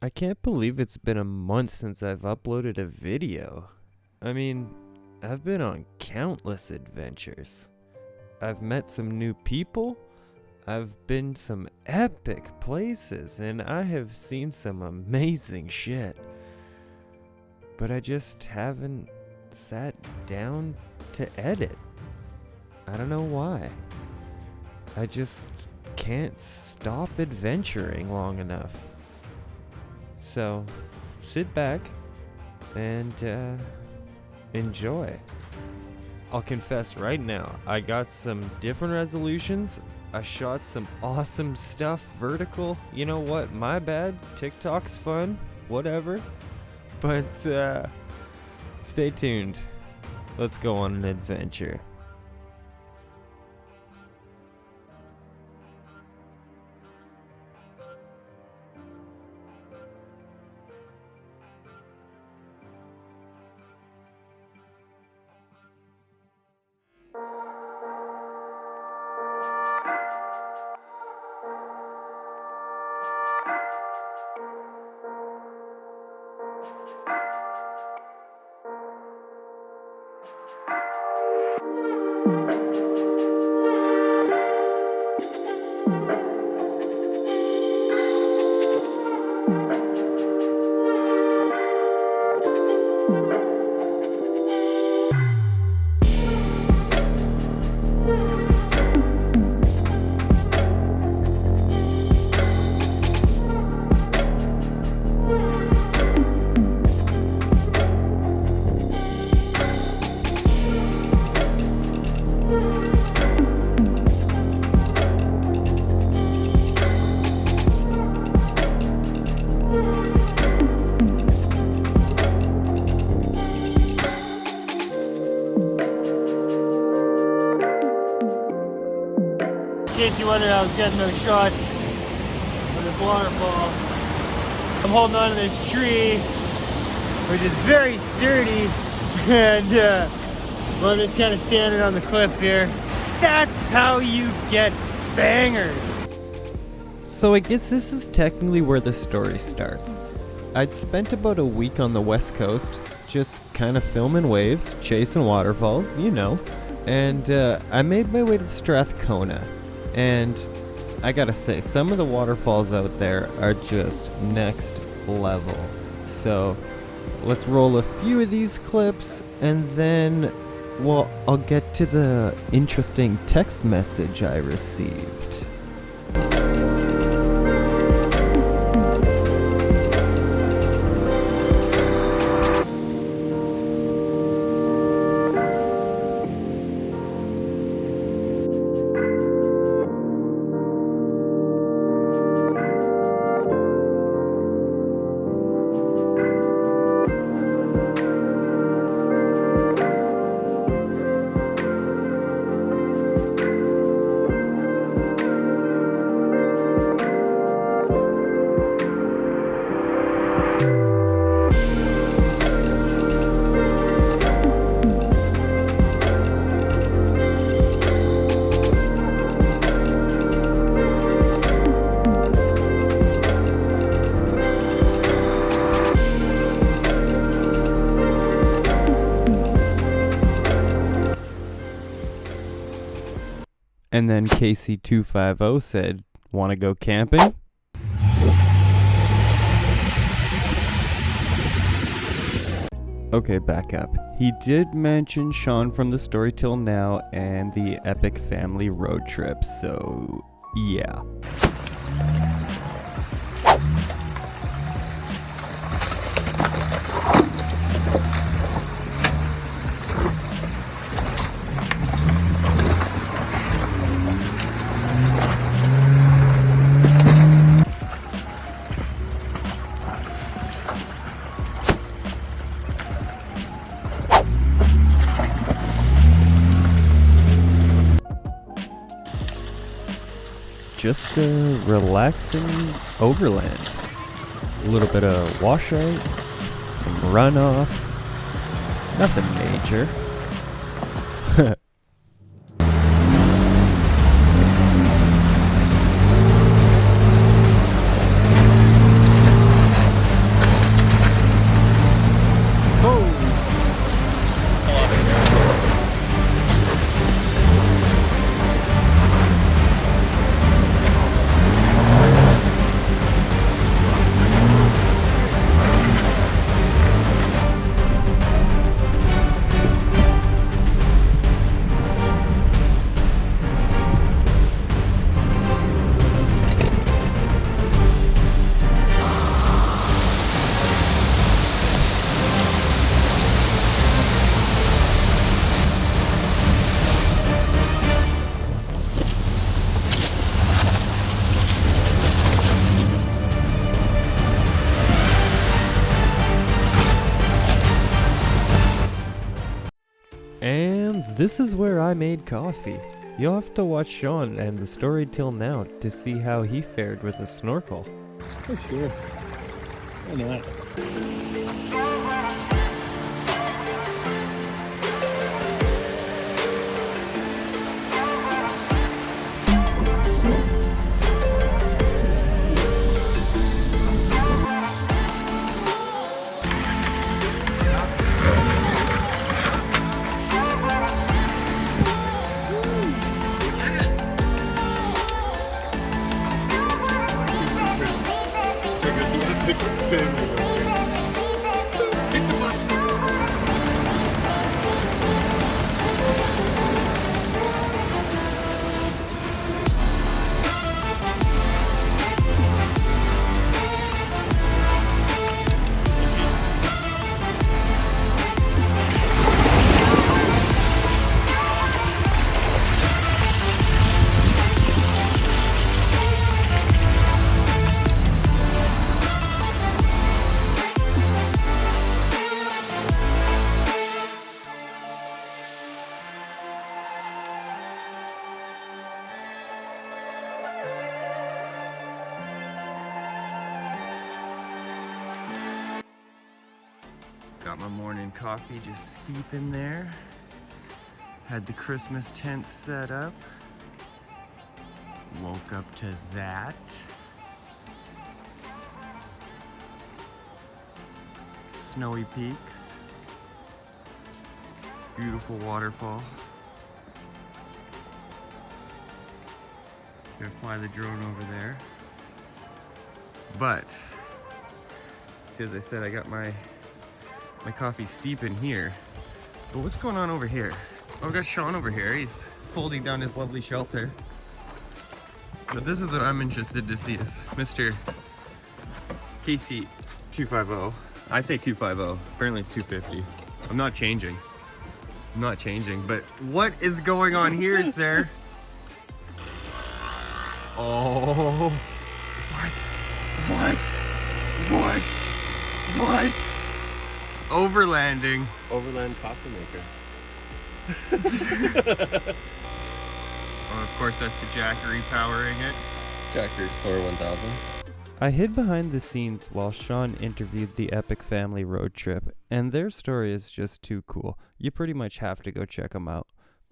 I can't believe it's been a month since I've uploaded a video. I mean, I've been on countless adventures. I've met some new people, I've been some epic places, and I have seen some amazing shit. But I just haven't sat down to edit. I don't know why. I just can't stop adventuring long enough. So, sit back and enjoy. I'll confess right now, I got some different resolutions. I shot some awesome stuff vertical. You know what? My bad. TikTok's fun. Whatever. But stay tuned. Let's go on an adventure. In case you wondered, I was getting those shots of this waterfall. I'm holding on to this tree, which is very sturdy, and well, I'm just kind of standing on the cliff here. That's how you get bangers. So I guess this is technically where the story starts. I'd spent about a week on the west coast, just kind of filming waves, chasing waterfalls, you know, and I made my way to Strathcona. And I gotta say, some of the waterfalls out there are just next level. So let's roll a few of these clips and then, well, I'll get to the interesting text message I received. And then Casey250 said, "Wanna go camping?" Okay, back up. He did mention Sean from the Story Till Now and the epic family road trip, so yeah. Just a relaxing overland. A little bit of washout, some runoff, nothing major. This is where I made coffee. You'll have to watch Sean and the story till now to see how he fared with a snorkel. For sure. Why not? Got my morning coffee just steeping there. Had the Christmas tent set up. Woke up to that. Snowy peaks. Beautiful waterfall. Gonna fly the drone over there. But, see, as I said, I got my coffee steep in here. But what's going on over here? Oh, I've got Sean over here. He's folding down his lovely shelter. But this is what I'm interested to see is Mr. KC 250. I say 250. Apparently it's 250. I'm not changing. I'm not changing. But what is going on here, sir? Oh. What? Overlanding. Overland coffee maker. Oh, of course, that's the Jackery powering it. Jackery Store 1000. I hid behind the scenes while Sean interviewed the epic family road trip, and their story is just too cool. You pretty much have to go check them out.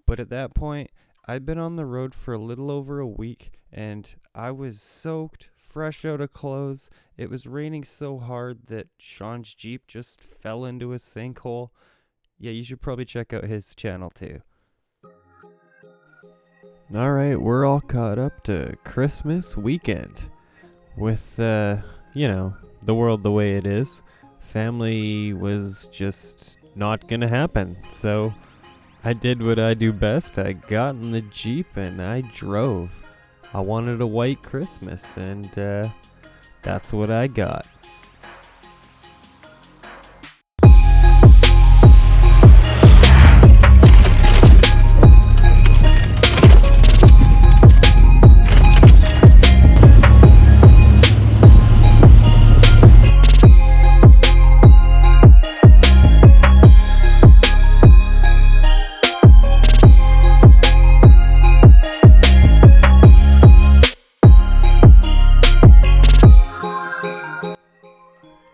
But at that point, I'd been on the road for a little over a week, and I was soaked, fresh out of clothes. It was raining so hard that Sean's Jeep just fell into a sinkhole. Yeah, you should probably check out his channel too. Alright, we're all caught up to Christmas weekend. With, the world the way it is, family was just not gonna happen. So I did what I do best. I got in the Jeep and I drove. I wanted a white Christmas, and that's what I got.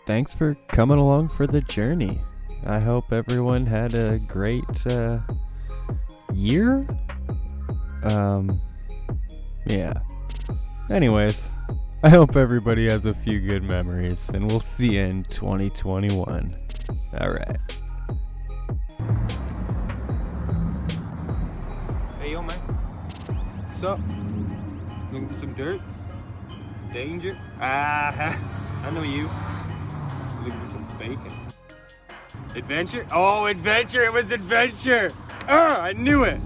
Thanks for coming along for the journey. I hope everyone had a great year. Yeah. Anyways, I hope everybody has a few good memories, and we'll see you in 2021. Alright. Hey, yo, man. What's up? Looking for some dirt? Danger? I know you. Looking for some bacon. Adventure? Oh, adventure! It was adventure! I knew it!